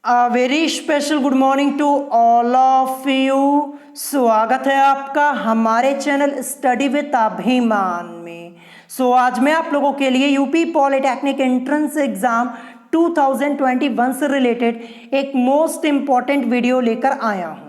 Very special good morning to all of you. स्वागत है आपका हमारे चैनल स्टडी विद अभिमान में। आज मैं आप लोगों के लिए यूपी पॉलिटेक्निक एंट्रेंस एग्जाम 2021 से रिलेटेड एक मोस्ट इंपॉर्टेंट वीडियो लेकर आया हूं।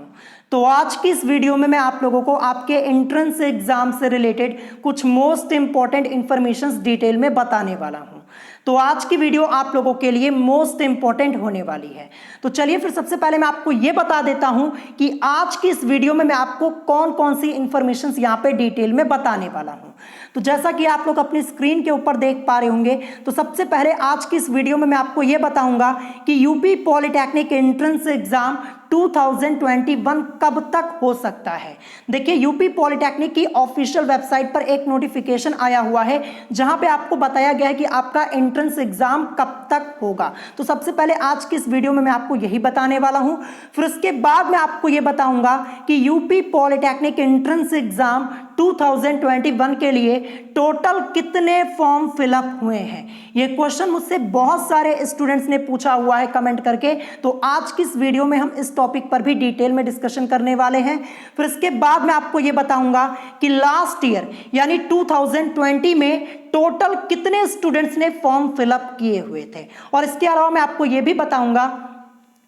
तो आज की इस वीडियो में मैं आप लोगों को आपके एंट्रेंस एग्जाम से रिलेटेड कुछ मोस्ट इंपॉर्टेंट इंफॉर्मेशंस डिटेल में बताने वाला हूं। तो आज की वीडियो आप लोगों के लिए मोस्ट इंपॉर्टेंट होने वाली है। तो चलिए फिर सबसे पहले मैं आपको यह बता देता हूं कि आज की इस वीडियो में मैं आपको कौन कौन सी इंफॉर्मेशंस यहां पे डिटेल में बताने वाला हूं। तो जैसा कि आप लोग अपनी स्क्रीन के ऊपर देख पा रहे होंगे, तो सबसे पहले आज की इस वीडियो में मैं आपको यह बताऊंगा कि यूपी पॉलिटेक्निक एंट्रेंस एग्जाम 2021 कब तक हो सकता है। देखिए, यूपी पॉलिटेक्निक की ऑफिशियल वेबसाइट पर एक नोटिफिकेशन आया हुआ है जहां पे आपको बताया गया है कि आपका एंट्रेंस एग्जाम कब तक होगा। तो सबसे पहले आज की इस वीडियो में मैं आपको यही बताने वाला हूं। फिर उसके बाद मैं आपको यह बताऊंगा कि यूपी पॉलिटेक्निक एंट्रेंस एग्जाम 2021 के लिए टोटल कितने फॉर्म फिलअप हुए हैं। यह क्वेश्चन मुझसे बहुत सारे स्टूडेंट्स ने पूछा हुआ है कमेंट करके। तो आज की इस वीडियो में हम इस टॉपिक पर भी डिटेल में डिस्कशन करने वाले हैं। फिर इसके बाद मैं आपको यह बताऊंगा कि लास्ट ईयर यानी 2020 में टोटल कितने स्टूडेंट्स ने फॉर्म फिलअप किए हुए थे। और इसके अलावा मैं आपको यह भी बताऊंगा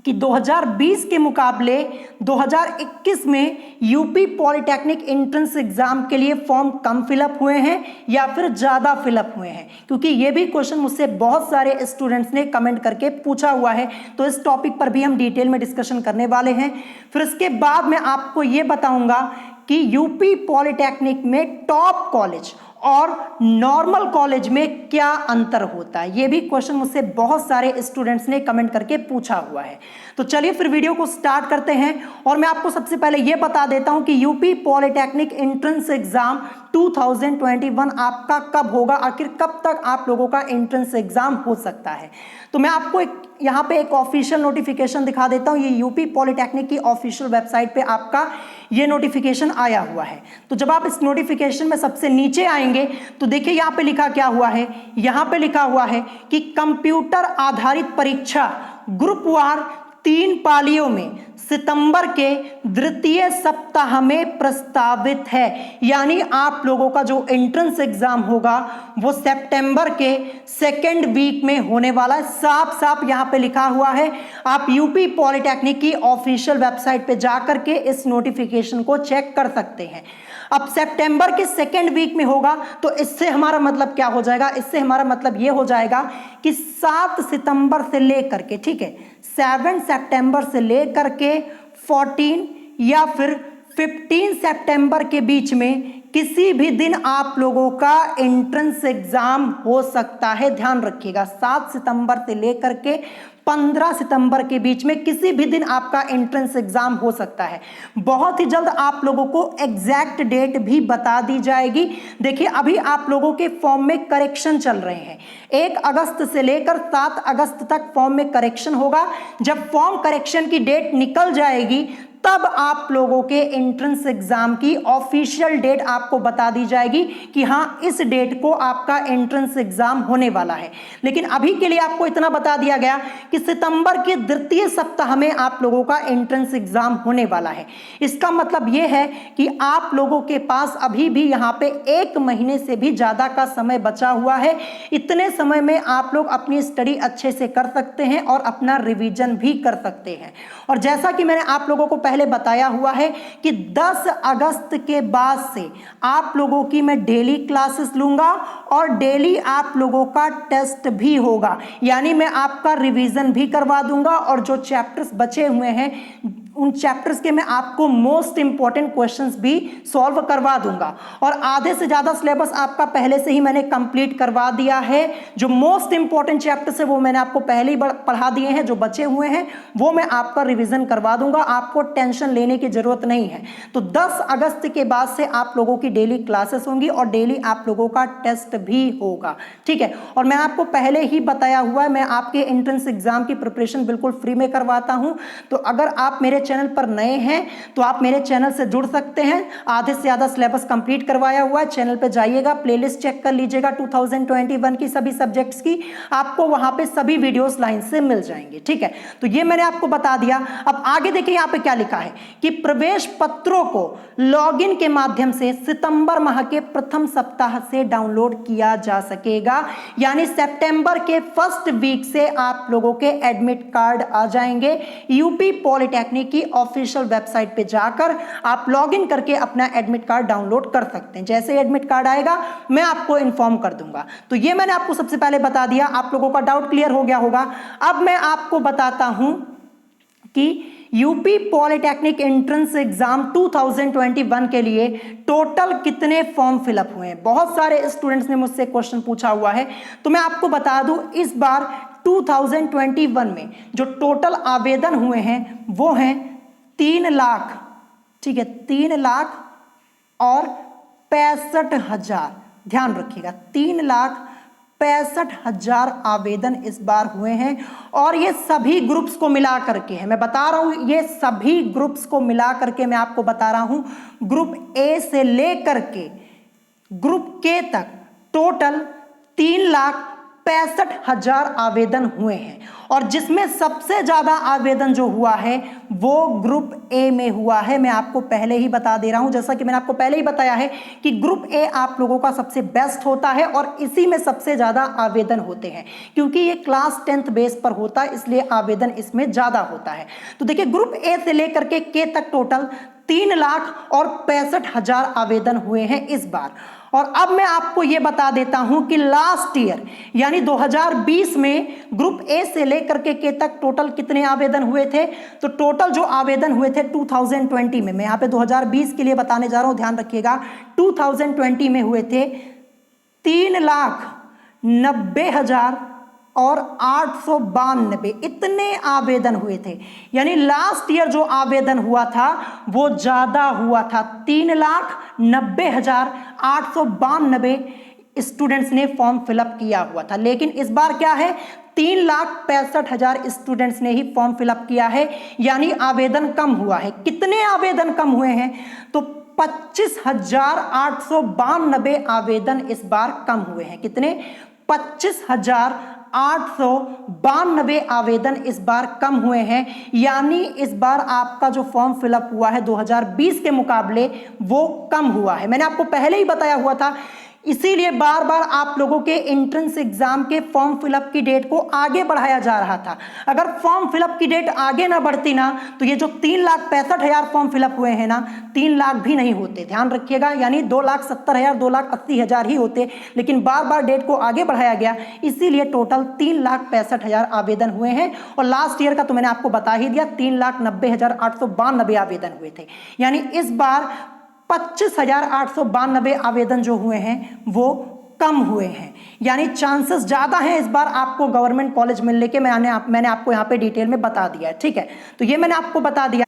कि 2020 के मुकाबले 2021 में यूपी पॉलिटेक्निक एंट्रेंस एग्जाम के लिए फॉर्म कम फिलअप हुए हैं या फिर ज़्यादा फिलअप हुए हैं, क्योंकि ये भी क्वेश्चन मुझसे बहुत सारे स्टूडेंट्स ने कमेंट करके पूछा हुआ है। तो इस टॉपिक पर भी हम डिटेल में डिस्कशन करने वाले हैं। फिर इसके बाद मैं आपको ये बताऊंगा कि यूपी पॉलिटेक्निक में टॉप कॉलेज और नॉर्मल कॉलेज में क्या अंतर होता है। यह भी क्वेश्चन मुझसे बहुत सारे स्टूडेंट्स ने कमेंट करके पूछा हुआ है। तो चलिए फिर वीडियो को स्टार्ट करते हैं। और मैं आपको सबसे पहले यह बता देता हूं कि यूपी पॉलिटेक्निक एंट्रेंस एग्जाम 2021 आपका कब होगा, आखिर कब तक आप लोगों का एंट्रेंस एग्जाम हो सकता है। तो मैं आपको यहाँ पे एक ऑफिशियल नोटिफिकेशन दिखा देता हूँ। ये यूपी पॉलिटेक्निक की ऑफिशियल वेबसाइट पे आपका ये नोटिफिकेशन आया हुआ है। तो जब आप इस नोटिफिकेशन में सबसे नीचे आएंगे तो देखिए यहाँ पे लिखा क्या हुआ है। यहाँ पे लिखा हुआ है कि कंप्यूटर आधारित परीक्षा ग्रुपवार 3 पालियों में सितंबर के द्वितीय सप्ताह में प्रस्तावित है। यानी आप लोगों का जो एंट्रेंस एग्जाम होगा वो सितंबर के सेकेंड वीक में होने वाला है। साफ साफ यहाँ पे लिखा हुआ है। आप यूपी पॉलिटेक्निक की ऑफिशियल वेबसाइट पे जाकर के इस नोटिफिकेशन को चेक कर सकते हैं। अब सितंबर के सेकेंड वीक में होगा तो इससे हमारा मतलब क्या हो जाएगा, इससे हमारा मतलब ये हो जाएगा कि 7 सितंबर से लेकर के, ठीक है, 7 सितंबर से लेकर के 14 या फिर 15 सितंबर के बीच में किसी भी दिन आप लोगों का एंट्रेंस एग्जाम हो सकता है। ध्यान रखिएगा, 7 सितंबर से लेकर के 15 सितंबर के बीच में किसी भी दिन आपका एंट्रेंस एग्जाम हो सकता है। बहुत ही जल्द आप लोगों को एग्जैक्ट डेट भी बता दी जाएगी। देखिए, अभी आप लोगों के फॉर्म में करेक्शन चल रहे हैं। 1 अगस्त से लेकर 7 अगस्त तक फॉर्म में करेक्शन होगा। जब फॉर्म करेक्शन की डेट निकल जाएगी तब आप लोगों के एंट्रेंस एग्जाम की ऑफिशियल डेट आपको बता दी जाएगी कि हाँ, इस डेट को आपका एंट्रेंस एग्जाम होने वाला है। लेकिन अभी के लिए आपको इतना बता दिया गया कि सितंबर के द्वितीय सप्ताह में आप लोगों का एंट्रेंस एग्जाम होने वाला है। इसका मतलब यह है कि आप लोगों के पास अभी भी यहाँ पे 1 महीने से भी ज्यादा का समय बचा हुआ है। इतने समय में आप लोग अपनी स्टडी अच्छे से कर सकते हैं और अपना रिवीजन भी कर सकते हैं। और जैसा कि मैंने आप लोगों को पहले बताया हुआ है कि 10 अगस्त के बाद से आप लोगों की मैं डेली क्लासेस लूंगा और डेली आप लोगों का टेस्ट भी होगा। यानी मैं आपका रिवीजन भी करवा दूंगा और जो चैप्टर्स बचे हुए हैं उन चैप्टर्स के मैं आपको मोस्ट इंपॉर्टेंट क्वेश्चंस भी सॉल्व करवा दूंगा। और आधे से ज्यादा सिलेबस आपका पहले से ही मैंने कंप्लीट करवा दिया है। जो मोस्ट इंपॉर्टेंट चैप्टर्स है वो मैंने आपको पहले ही पढ़ा दिए हैं। जो बचे हुए हैं वो मैं आपका रिवीजन करवा दूंगा, आपको टेंशन लेने की जरूरत नहीं है। तो 10 अगस्त के बाद से आप लोगों की डेली क्लासेस होंगी और डेली आप लोगों का टेस्ट भी होगा, ठीक है। और मैं आपको पहले ही बताया हुआ है, मैं आपके एंट्रेंस एग्जाम की प्रिपरेशन बिल्कुल फ्री में करवाता हूं। तो अगर आप मेरे चैनल पर नए हैं तो आप मेरे चैनल से जुड़ सकते हैं। आधे से ज़्यादा सिलेबस कंप्लीट करवाया हुआ है, चैनल पे जाइएगा, प्लेलिस्ट चेक कर लीजिएगा 2021 की सभी सब्जेक्ट्स की, आपको वहां पे सभी वीडियोस लाइन से मिल जाएंगे। ठीक है, तो ये मैंने आपको बता दिया। अब आगे देखिए यहाँ पे क्या लिखा है कि प्रवेश पत्रों को लॉगिन के माध्यम से सितंबर माह के प्रथम सप्ताह से डाउनलोड किया जा सकेगा, यानी सितंबर के फर्स्ट वीक से आप लोगों के एडमिट कार्ड आ जाएंगे। यूपी पॉलिटेक्निक की ऑफिशियल वेबसाइट पे जाकर आप लॉगिन करके अपना एडमिट कार्ड डाउनलोड कर सकते हैं। जैसे एडमिट कार्ड आएगा मैं आपको इन्फॉर्म कर दूंगा। तो ये मैंने आपको सबसे पहले बता दिया, आप लोगों का डाउट क्लियर हो गया होगा। अब मैं आपको बताता हूं कि यूपी पॉलिटेक्निक एंट्रेंस एग्जाम 2021 के लिए टोटल कितने फॉर्म फिलअप हुए हैं। बहुत सारे स्टूडेंट्स ने मुझसे क्वेश्चन पूछा हुआ है, तो मैं आपको बता दूं इस बार 2021 में जो टोटल आवेदन हुए हैं वो हैं 3 लाख, ठीक है, 3,65,000। ध्यान रखिएगा, 3,65,000 आवेदन इस बार हुए हैं और ये सभी ग्रुप्स को मिला करके है। मैं बता रहा हूं ये सभी ग्रुप्स को मिला करके मैं आपको बता रहा हूं, ग्रुप ए से लेकर के ग्रुप के तक टोटल 3,65,000 आवेदन हुए हैं और जिसमें सबसे ज्यादा आवेदन जो हुआ है वो ग्रुप ए में हुआ है। मैं आपको पहले ही बता दे रहा हूं, जैसा कि मैंने आपको पहले ही बताया है कि ग्रुप ए आप लोगों का सबसे बेस्ट होता है और इसी में सबसे ज्यादा आवेदन होते हैं, क्योंकि ये क्लास 10th बेस पर होता है, इसलिए आवेदन इसमें ज्यादा होता है। तो देखिए ग्रुप ए से लेकर के तक टोटल 3,65,000 आवेदन हुए हैं इस बार। और अब मैं आपको यह बता देता हूं कि लास्ट ईयर यानी 2020 में ग्रुप ए से लेकर के तक टोटल कितने आवेदन हुए थे। तो टोटल जो आवेदन हुए थे 2020 में, मैं यहां पे 2020 के लिए बताने जा रहा हूं, ध्यान रखिएगा, 2020 में हुए थे 3,90,892 इतने आवेदन हुए थे। यानी लास्ट ईयर जो आवेदन हुआ था वो ज्यादा हुआ था, 3,90,892 स्टूडेंट्स ने फॉर्म फिलअप किया हुआ था। लेकिन इस बार क्या है, 3,65,000 स्टूडेंट्स ने ही फॉर्म फिलअप किया है, यानी आवेदन कम हुआ है। कितने आवेदन कम हुए हैं, तो 25,892 आवेदन इस बार कम हुए हैं। कितने, 25,892 आवेदन इस बार कम हुए हैं, यानी इस बार आपका जो फॉर्म फिलअप हुआ है 2020 के मुकाबले वो कम हुआ है। मैंने आपको पहले ही बताया हुआ था, इसीलिए बार बार आप लोगों के एंट्रेंस एग्जाम के फॉर्म फिलअप की डेट को आगे बढ़ाया जा रहा था। अगर फॉर्म फिलअप की डेट आगे ना बढ़ती ना तो ये जो 3,65,000 फॉर्म फिलअप हुए हैं ना, 3 लाख भी नहीं होते, ध्यान रखिएगा, यानी 2,70,000 2,80,000 ही होते। लेकिन बार बार डेट को आगे बढ़ाया गया, इसीलिए टोटल 3,65,000 आवेदन हुए हैं। और लास्ट ईयर का तो मैंने आपको बता ही दिया, 3,90,892 आवेदन हुए थे। यानी इस बार 25,892 आवेदन जो हुए हैं वो कम हुए हैं, यानी चांसेस ज्यादा हैं इस बार आपको गवर्नमेंट कॉलेज मिलने के। मैंने आपको यहां पे डिटेल में बता दिया है, ठीक है, तो ये मैंने आपको बता दिया।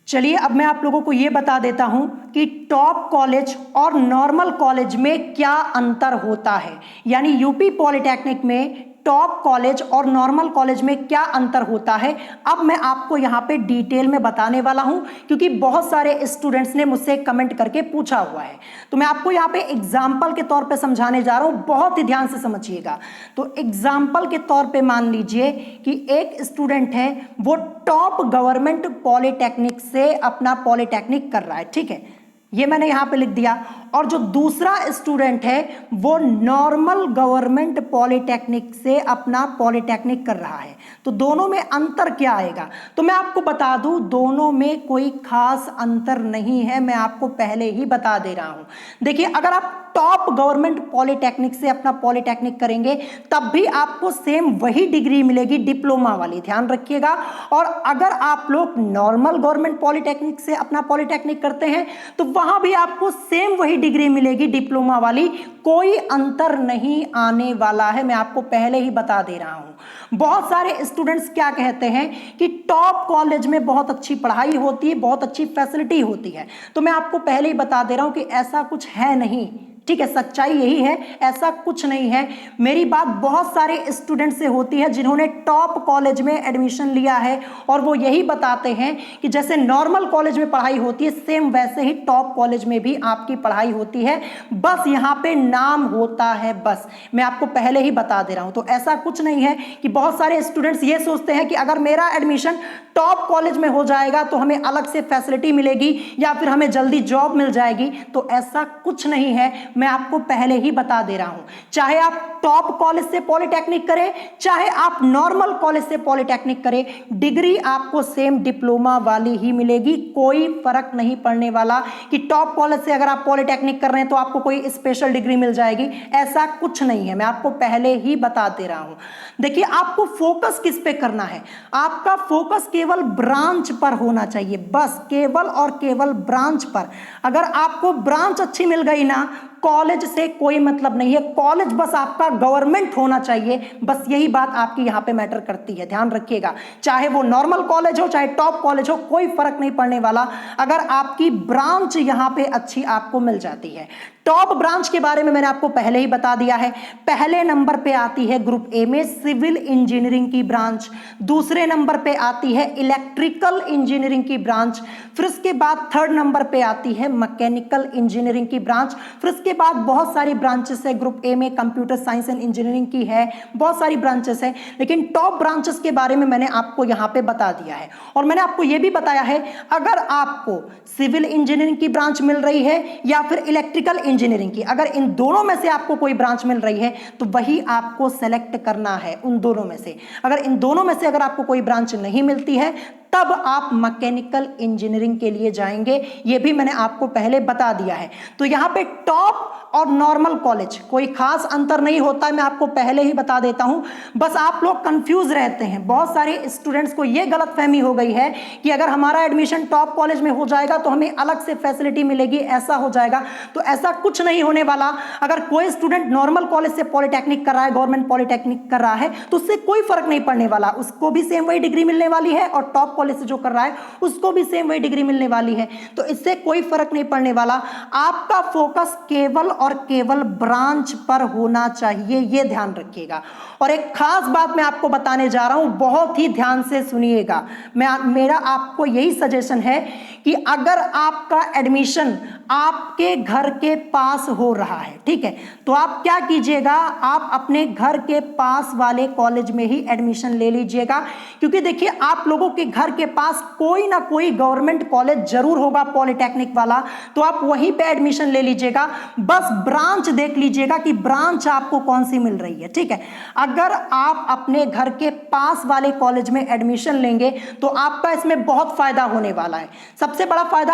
चलिए अब मैं आप लोगों को ये बता देता हूं कि टॉप कॉलेज और नॉर्मल कॉलेज में क्या अंतर होता है, यानी यूपी पॉलिटेक्निक में टॉप कॉलेज और नॉर्मल कॉलेज में क्या अंतर होता है। अब मैं आपको यहाँ पे डिटेल में बताने वाला हूँ, क्योंकि बहुत सारे स्टूडेंट्स ने मुझसे कमेंट करके पूछा हुआ है। तो मैं आपको यहाँ पे एग्जाम्पल के तौर पे समझाने जा रहा हूँ, बहुत ही ध्यान से समझिएगा। तो एग्जाम्पल के तौर पे मान लीजिए कि एक स्टूडेंट है, वो टॉप गवर्नमेंट पॉलिटेक्निक से अपना पॉलिटेक्निक कर रहा है, ठीक है, ये मैंने यहां पे लिख दिया। और जो दूसरा स्टूडेंट है वो नॉर्मल गवर्नमेंट पॉलिटेक्निक से अपना पॉलिटेक्निक कर रहा है। तो दोनों में अंतर क्या आएगा, तो मैं आपको बता दूं दोनों में कोई खास अंतर नहीं है, मैं आपको पहले ही बता दे रहा हूं। देखिए अगर आप टॉप गवर्नमेंट पॉलिटेक्निक से अपना पॉलिटेक्निक करेंगे तब भी आपको सेम वही डिग्री मिलेगी, डिप्लोमा वाली, ध्यान रखिएगा। और अगर आप लोग नॉर्मल गवर्नमेंट पॉलिटेक्निक से अपना पॉलिटेक्निक करते हैं तो वहां भी आपको सेम वही डिग्री मिलेगी, डिप्लोमा वाली, कोई अंतर नहीं आने वाला है, मैं आपको पहले ही बता दे रहा हूं। बहुत सारे स्टूडेंट्स क्या कहते हैं कि टॉप कॉलेज में बहुत अच्छी पढ़ाई होती है, बहुत अच्छी फैसिलिटी होती है, तो मैं आपको पहले ही बता दे रहा हूं कि ऐसा कुछ है नहीं, ठीक है, सच्चाई यही है, ऐसा कुछ नहीं है। मेरी बात बहुत सारे स्टूडेंट से होती है जिन्होंने टॉप कॉलेज में एडमिशन लिया है और वो यही बताते हैं कि जैसे नॉर्मल कॉलेज में पढ़ाई होती है सेम वैसे ही टॉप कॉलेज में भी आपकी पढ़ाई होती है, बस यहाँ पे नाम होता है। बस मैं आपको पहले ही बता दे रहा हूँ। तो ऐसा कुछ नहीं है कि बहुत सारे स्टूडेंट्स ये सोचते हैं कि अगर मेरा एडमिशन टॉप कॉलेज में हो जाएगा तो हमें अलग से फैसिलिटी मिलेगी या फिर हमें जल्दी जॉब मिल जाएगी। तो ऐसा कुछ नहीं है, मैं आपको पहले ही बता दे रहा हूं। चाहे आप टॉप कॉलेज से पॉलिटेक्निक करें, चाहे आप नॉर्मल कॉलेज से पॉलिटेक्निक करें, डिग्री आपको सेम डिप्लोमा वाली ही मिलेगी। कोई फर्क नहीं पड़ने वाला कि टॉप कॉलेज से अगर आप पॉलिटेक्निक कर रहे हैं तो आपको कोई स्पेशल डिग्री मिल जाएगी, ऐसा कुछ नहीं है। मैं आपको पहले ही बता दे रहा हूं। देखिए, आपको फोकस किस पे करना है? आपका फोकस केवल ब्रांच पर होना चाहिए, बस केवल और केवल ब्रांच पर। अगर आपको ब्रांच अच्छी मिल गई ना, कॉलेज से कोई मतलब नहीं है। कॉलेज बस आपका गवर्नमेंट होना चाहिए, बस यही बात आपकी यहां पे मैटर करती है, ध्यान रखिएगा। चाहे वो नॉर्मल कॉलेज हो चाहे टॉप कॉलेज हो, कोई फर्क नहीं पड़ने वाला अगर आपकी ब्रांच यहां पे अच्छी आपको मिल जाती है। टॉप ब्रांच के बारे में मैंने आपको पहले ही बता दिया है। पहले नंबर पे आती है ग्रुप ए में सिविल इंजीनियरिंग की ब्रांच, दूसरे नंबर पे आती है इलेक्ट्रिकल इंजीनियरिंग की ब्रांच, फिर उसके बाद थर्ड नंबर पे आती है मैकेनिकल इंजीनियरिंग की ब्रांच, फिर उसके बाद बहुत सारी ब्रांचेस है। ग्रुप ए में कंप्यूटर साइंस एंड इंजीनियरिंग की है, बहुत सारी ब्रांचेस है, लेकिन टॉप ब्रांचेस के बारे में मैंने आपको यहां पे बता दिया है। और मैंने आपको यह भी बताया है, अगर आपको सिविल इंजीनियरिंग की ब्रांच मिल रही है या फिर इलेक्ट्रिकल इंजीनियरिंग की, अगर इन दोनों में से आपको कोई ब्रांच मिल रही है तो वही आपको सेलेक्ट करना है उन दोनों में से। अगर इन दोनों में से अगर आपको कोई ब्रांच नहीं मिलती है तब आप मैकेनिकल इंजीनियरिंग के लिए जाएंगे, यह भी मैंने आपको पहले बता दिया है। तो यहां पे टॉप और नॉर्मल कॉलेज कोई खास अंतर नहीं होता है, मैं आपको पहले ही बता देता हूं। बस आप लोग कंफ्यूज रहते हैं, बहुत सारे स्टूडेंट्स को यह गलतफहमी हो गई है कि अगर हमारा एडमिशन टॉप कॉलेज में हो जाएगा तो हमें अलग से फैसिलिटी मिलेगी, ऐसा हो जाएगा। तो ऐसा कुछ नहीं होने वाला। अगर कोई स्टूडेंट नॉर्मल कॉलेज से पॉलिटेक्निक कर रहा है, गवर्नमेंट पॉलिटेक्निक कर रहा है, तो उससे कोई फर्क नहीं पड़ने वाला, उसको भी सेम वही डिग्री मिलने वाली है और टॉप कॉलेज से जो कर रहा है उसको भी सेम वही डिग्री मिलने वाली है। तो इससे कोई फर्क नहीं पड़ने वाला। आपका फोकस केवल और केवल ब्रांच पर होना चाहिए, यह ध्यान रखिएगा। और एक खास बात मैं आपको बताने जा रहा हूं, बहुत ही ध्यान से सुनिएगा। मेरा आपको यही सजेशन है कि अगर आपका एडमिशन आपके घर के पास हो रहा है, ठीक है, तो आप क्या कीजिएगा, आप अपने घर के पास वाले कॉलेज में ही एडमिशन ले लीजिएगा। क्योंकि देखिए, आप लोगों के घर के पास कोई ना कोई गवर्नमेंट कॉलेज जरूर होगा पॉलिटेक्निक वाला, तो आप वहीं पे एडमिशन ले लीजिएगा। बस ब्रांच देख लीजिएगा कि ब्रांच आपको कौन सी मिल रही है, ठीक है। अगर आप अपने घर के पास वाले कॉलेज में एडमिशन लेंगे तो आपका इसमें बहुत फायदा होने वाला है। सबसे बड़ा फायदा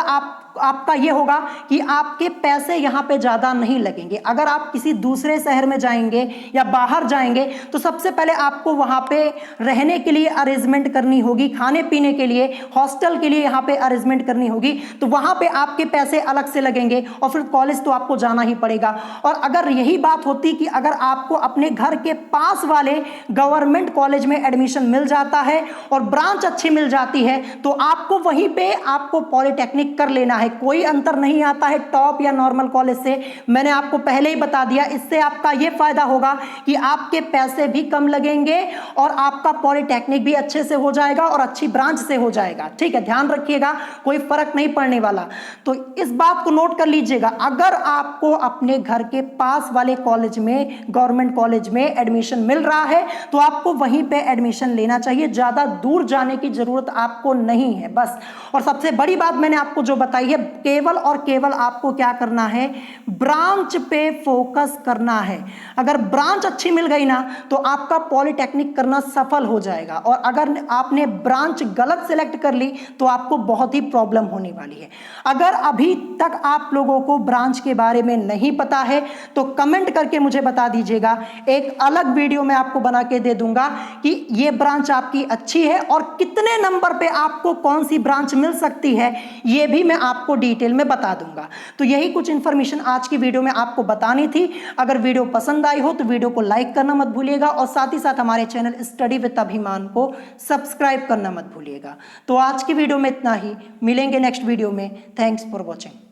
आपका यह होगा कि आपके पैसे यहां पे ज्यादा नहीं लगेंगे। अगर आप किसी दूसरे शहर में जाएंगे या बाहर जाएंगे तो सबसे पहले आपको वहां पे रहने के लिए अरेंजमेंट करनी होगी, खाने पीने के लिए, हॉस्टल के लिए यहां पे अरेंजमेंट करनी होगी, तो वहां पे आपके पैसे अलग से लगेंगे और फिर कॉलेज तो आपको जाना ही पड़ेगा। और अगर यही बात होती कि अगर आपको अपने घर के पास वाले गवर्नमेंट कॉलेज में एडमिशन मिल जाता है और ब्रांच अच्छी मिल जाती है तो आपको वहीं पे आपको पॉलिटेक्निक कर लेना है, कोई अंतर नहीं आता है टॉप या नॉर्मल कॉलेज से। मैंने आपको पहले ही बता दिया। इससे आपका यह फायदा होगा कि आपके पैसे भी कम लगेंगे और आपका पॉलिटेक्निक भी अच्छे से हो जाएगा और अच्छी ब्रांच से हो जाएगा, ठीक है, ध्यान रखिएगा, कोई फर्क नहीं पड़ने वाला। तो इस बात को नोट कर लीजिएगा, अगर आपको अपने घर के पास वाले कॉलेज में, गवर्नमेंट कॉलेज में एडमिशन मिल रहा है तो आपको वहीं पे एडमिशन लेना चाहिए, ज्यादा दूर जाने की जरूरत आपको नहीं है, बस। और सबसे बड़ी बात मैंने आपको जो बताई है, केवल और केवल आपको क्या करना है, ब्रांच पे फोकस करना है। अगर ब्रांच अच्छी मिल गई ना तो आपका पॉलिटेक्निक करना सफल हो जाएगा, और अगर आपने ब्रांच गलत सिलेक्ट कर ली तो आपको बहुत ही प्रॉब्लम होने वाली है। अगर अभी तक आप लोगों को ब्रांच के बारे में नहीं पता है तो कमेंट करके मुझे बता दीजिएगा, एक अलग वीडियो मैं आपको बना के दे दूंगा कि ये ब्रांच आपकी अच्छी है और कितने नंबर पे आपको कौन सी ब्रांच मिल सकती है, ये भी मैं आपको डिटेल में बता दूंगा। तो यही कुछ इंफॉर्मेशन आज की वीडियो में आपको बतानी थी। अगर वीडियो पसंद आई हो तो वीडियो को लाइक करना मत भूलिएगा और साथ ही साथ हमारे चैनल स्टडी विद अभिमान को सब्सक्राइब करना मत भूलिएगा। तो आज की वीडियो में इतना ही, मिलेंगे नेक्स्ट वीडियो में। Thanks for watching.